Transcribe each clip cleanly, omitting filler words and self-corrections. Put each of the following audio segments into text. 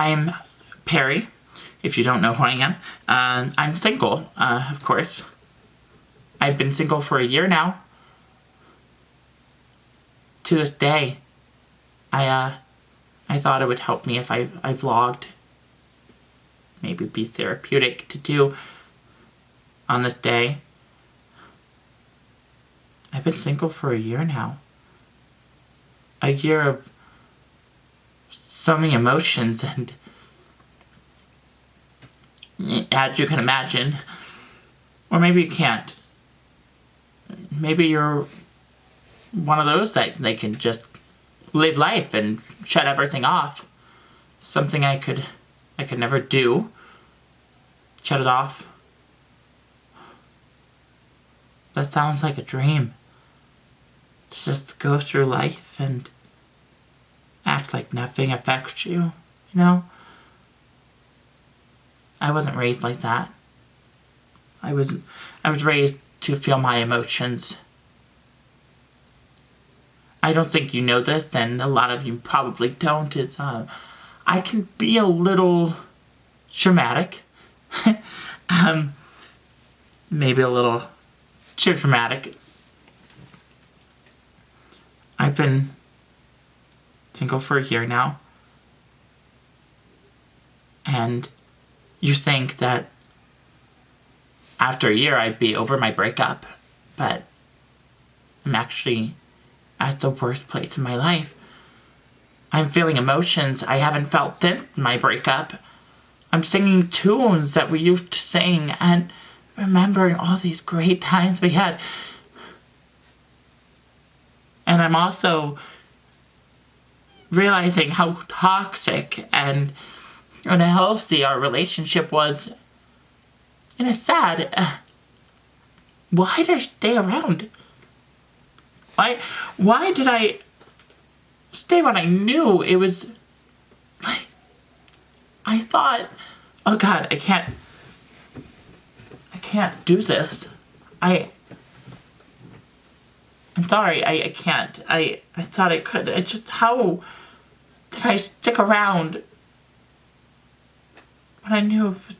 I'm Perry, if you don't know who I am. I'm single, of course. I've been single for a year now. To this day, I thought it would help me if I vlogged. Maybe be therapeutic to do on this day. I've been single for a year now. A year of so many emotions, and as you can imagine, or maybe you can't. Maybe you're one of those that they can just live life and shut everything off. Something I could never do. Shut it off. That sounds like a dream. To just go through life and act like nothing affects you, you know? I wasn't raised like that. I was raised to feel my emotions. I don't think you know this, and a lot of you probably don't. I can be a little dramatic. Maybe a little too dramatic. I've been single for a year now. And you think that after a year I'd be over my breakup. But I'm actually at the worst place in my life. I'm feeling emotions I haven't felt since my breakup. I'm singing tunes that we used to sing and remembering all these great times we had. And I'm also realizing how toxic and unhealthy our relationship was. And it's sad. Why did I stay around? Why did I stay when I knew it was like, I thought, oh God, I can't do this. I'm sorry, I can't. I thought I could. How did I stick around when I knew it was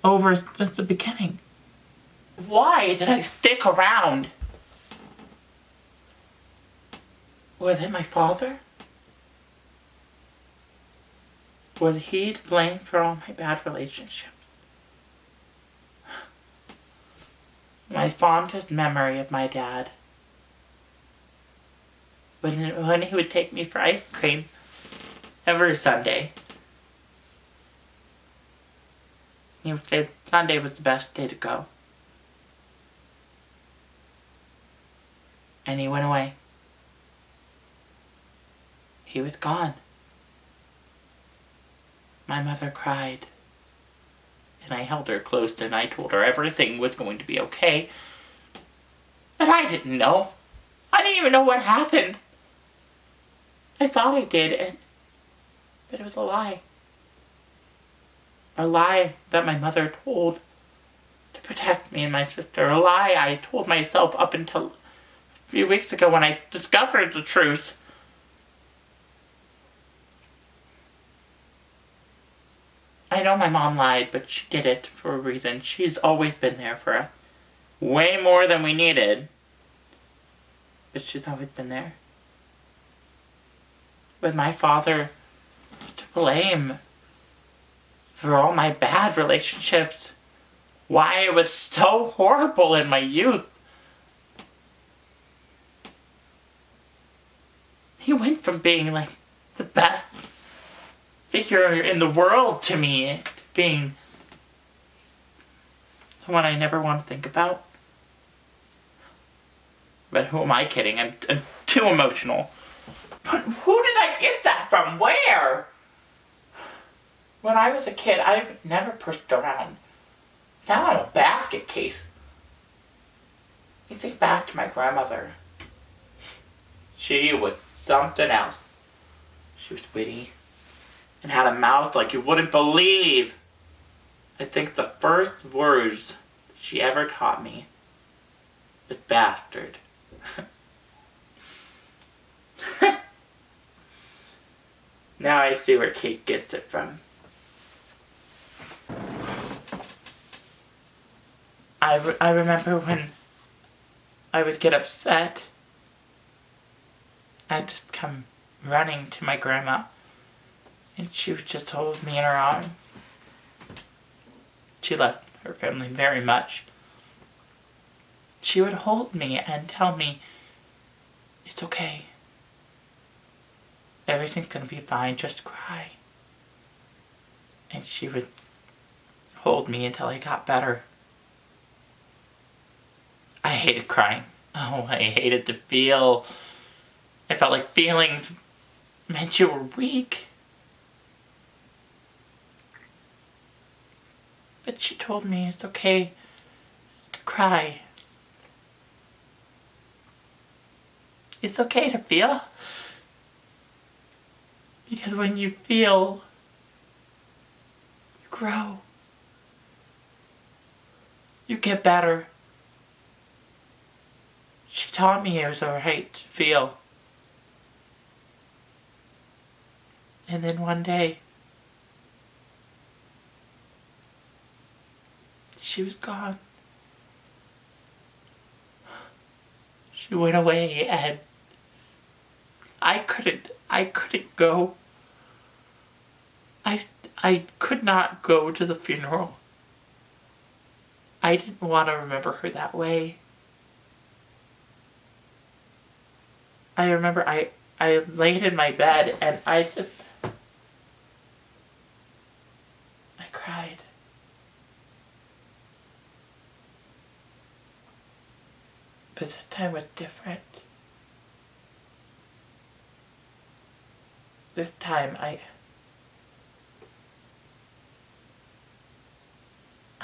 over since the beginning? Why did I stick around? Was it my father? Was he to blame for all my bad relationships? My fondest memory of my dad, when he would take me for ice cream every Sunday. He would say Sunday was the best day to go. And he went away. He was gone. My mother cried. And I held her close and I told her everything was going to be okay. But I didn't know. I didn't even know what happened. I thought I did, but it was a lie. A lie that my mother told to protect me and my sister. A lie I told myself up until a few weeks ago when I discovered the truth. I know my mom lied, but she did it for a reason. She's always been there for us. Way more than we needed. But she's always been there. With my father to blame for all my bad relationships. Why it was so horrible in my youth. He went from being like the best figure in the world to me, to being someone I never want to think about. But who am I kidding? I'm too emotional. But who did I get that from? Where? When I was a kid, I never pushed around. Now I'm a basket case. You think back to my grandmother. She was something else. She was witty and had a mouth like you wouldn't believe. I think the first words she ever taught me was bastard. Now I see where Kate gets it from. I remember when I would get upset, I'd just come running to my grandma, and she would just hold me in her arms. She loved her family very much. She would hold me and tell me, it's okay. Everything's gonna be fine, just cry. And she would hold me until I got better. I hated crying. Oh, I hated to feel. I felt like feelings meant you were weak. But she told me it's okay to cry. It's okay to feel. Because when you feel, you grow. You get better. She taught me it was alright to feel. And then one day, she was gone. She went away and I couldn't go. I could not go to the funeral. I didn't want to remember her that way. I remember I laid in my bed and I cried. But this time was different. This time I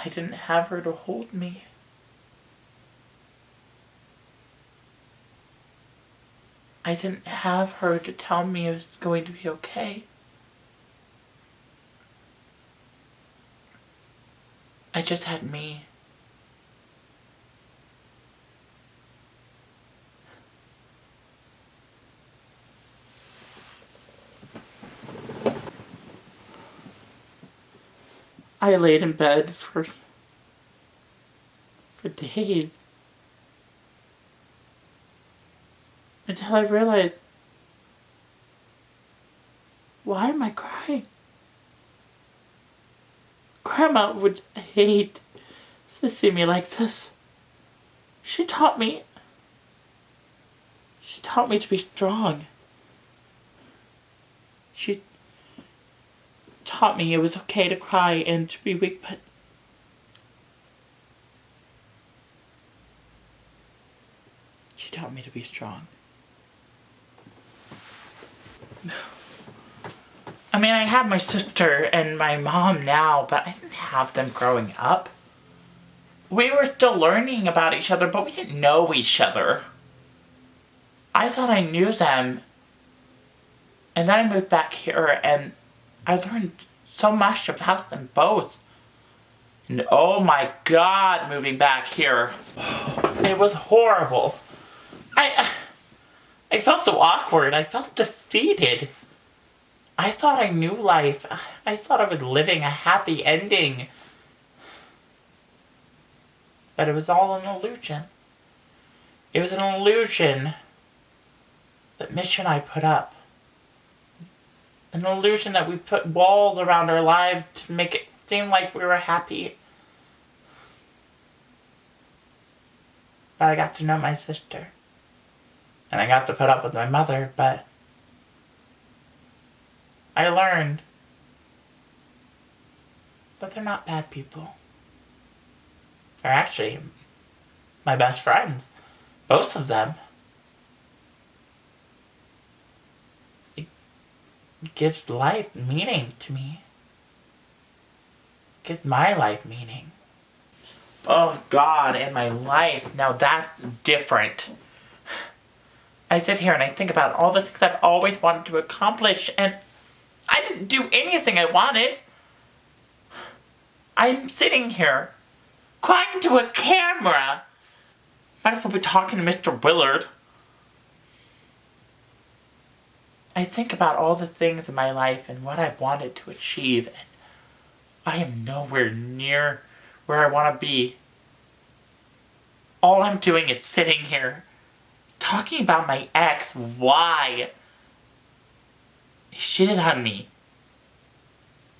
didn't have her to hold me. I didn't have her to tell me it was going to be okay. I just had me. I laid in bed for days. Until I realized, why am I crying? Grandma would hate to see me like this. She taught me to be strong. She taught me it was okay to cry and to be weak, but she taught me to be strong. I mean, I have my sister and my mom now, but I didn't have them growing up. We were still learning about each other, but we didn't know each other. I thought I knew them. And then I moved back here and I learned so much about them both. And oh my God, moving back here. It was horrible. I felt so awkward. I felt defeated. I thought I knew life. I thought I was living a happy ending. But it was all an illusion. It was an illusion that Mitch and I put up. An illusion that we put walls around our lives to make it seem like we were happy. But I got to know my sister. And I got to put up with my mother, but I learned that they're not bad people. They're actually my best friends. Both of them. It gives life meaning to me. It gives my life meaning. Oh God, and my life. Now that's different. I sit here and I think about all the things I've always wanted to accomplish, and I didn't do anything I wanted. I'm sitting here, crying to a camera. Might as well be talking to Mr. Willard. I think about all the things in my life and what I wanted to achieve, and I am nowhere near where I want to be. All I'm doing is sitting here talking about my ex. Why? He cheated on me.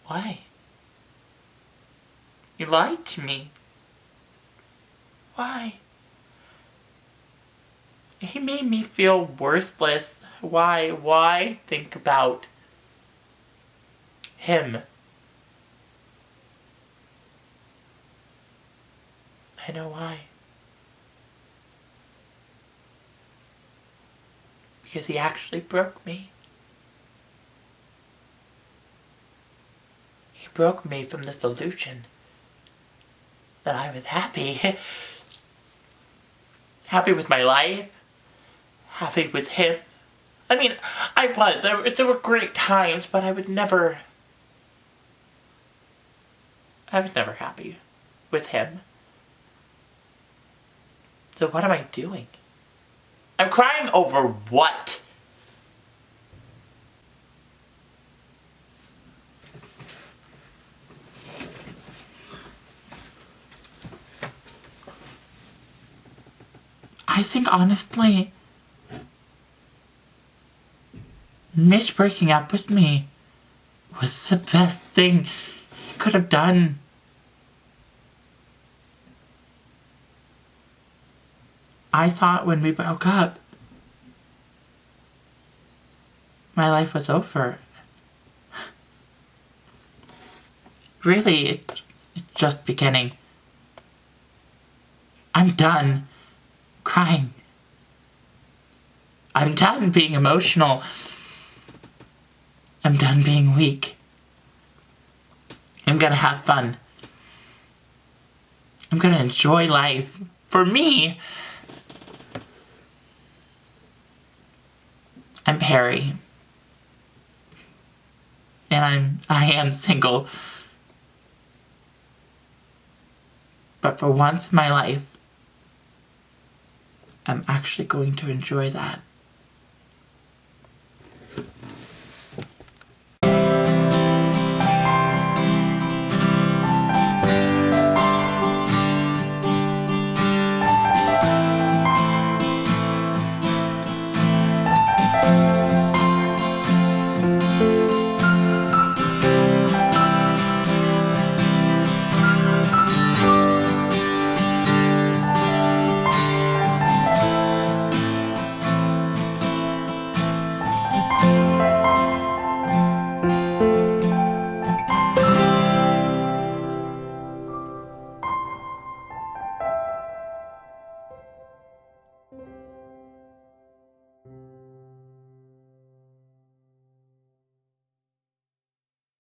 Why? He lied to me. Why? He made me feel worthless. Why? Why think about him? I know why. Because he actually broke me. He broke me from this illusion that I was happy. Happy with my life. Happy with him. I mean, I was. There were great times, but I was never happy with him. So what am I doing? I'm crying over what? I think honestly, Mitch breaking up with me was the best thing he could have done. I thought when we broke up, my life was over. Really, it's just beginning. I'm done crying. I'm done being emotional. I'm done being weak. I'm gonna have fun. I'm gonna enjoy life. For me, I'm Perry. And I am single. But for once in my life, I'm actually going to enjoy that.